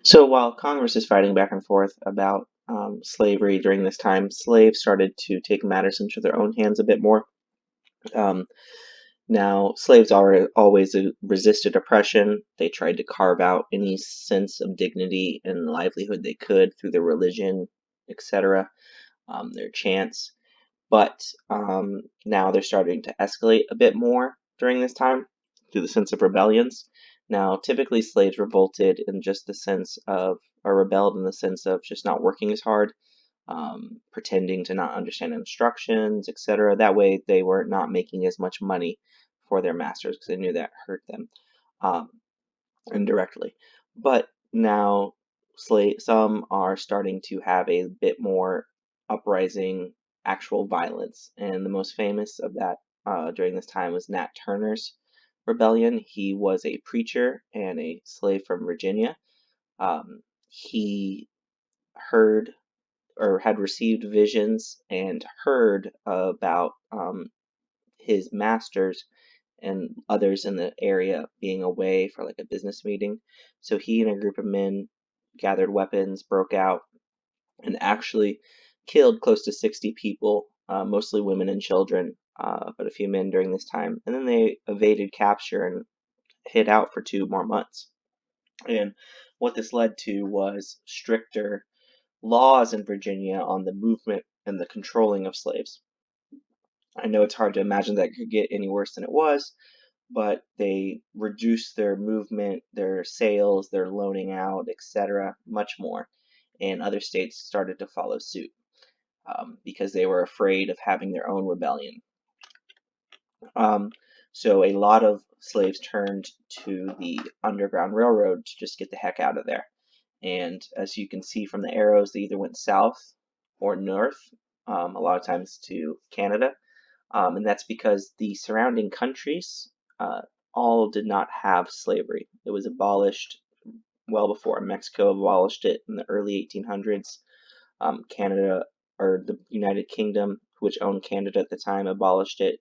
So while Congress is fighting back and forth about slavery during this time, slaves started to take matters into their own hands a bit more. Um, Now, slaves are always resisted oppression. They tried to carve out any sense of dignity and livelihood they could through their religion, etc., their chants. But now they're starting to escalate a bit more during this time through the sense of rebellions. Now, typically slaves revolted in just the sense of, or rebelled in the sense of just not working as hard, pretending to not understand instructions, etc. That way they were not making as much money for their masters because they knew that hurt them um, indirectly. But now some are starting to have a bit more uprising, actual violence, and the most famous of that during this time was Nat Turner's rebellion. He was a preacher and a slave from Virginia. He heard or had received visions and heard about his masters and others in the area being away for like a business meeting. So he and a group of men gathered weapons, broke out, and actually killed close to 60 people, mostly women and children, but a few men during this time. And then they evaded capture and hid out for 2 more months. And what this led to was stricter laws in Virginia on the movement and the controlling of slaves. I know it's hard to imagine that it could get any worse than it was, but they reduced their movement, their sales, their loaning out, etc., much more. And other states started to follow suit because they were afraid of having their own rebellion. Um, so a lot of slaves turned to the Underground Railroad to just get the heck out of there. And as you can see from the arrows, they either went south or north, a lot of times to Canada. And that's because the surrounding countries all did not have slavery. It was abolished well before. Mexico abolished it in the early 1800s. Canada, or the United Kingdom, which owned Canada at the time, abolished it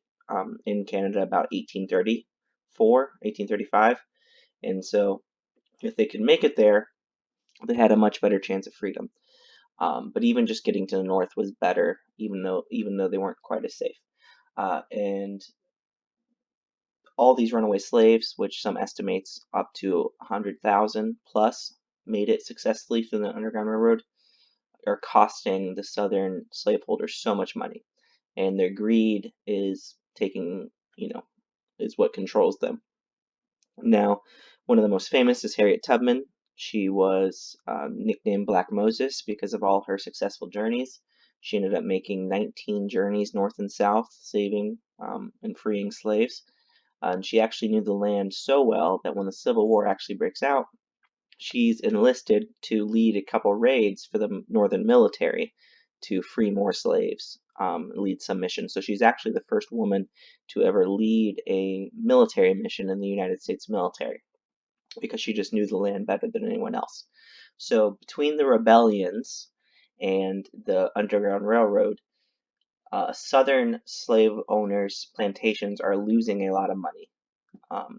in Canada about 1834, 1835. And so if they could make it there, they had a much better chance of freedom. But even just getting to the north was better, even though they weren't quite as safe. And all these runaway slaves, which some estimates up to 100,000 plus, made it successfully through the Underground Railroad, are costing the Southern slaveholders so much money. And their greed is is what controls them. Now, one of the most famous is Harriet Tubman. She was nicknamed Black Moses because of all her successful journeys. She ended up making 19 journeys north and south, saving and freeing slaves. And she actually knew the land so well that when the Civil War actually breaks out, she's enlisted to lead a couple raids for the Northern military to free more slaves, lead some missions. So she's actually the first woman to ever lead a military mission in the United States military because she just knew the land better than anyone else. So between the rebellions and the Underground Railroad, Southern slave owners' plantations are losing a lot of money.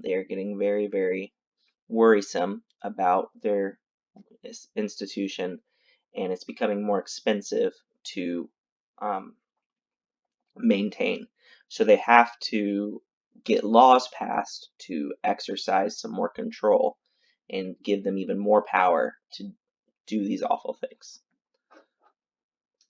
They are getting very, very worrisome about their institution, and it's becoming more expensive to um, maintain. So they have to get laws passed to exercise some more control and give them even more power to do these awful things.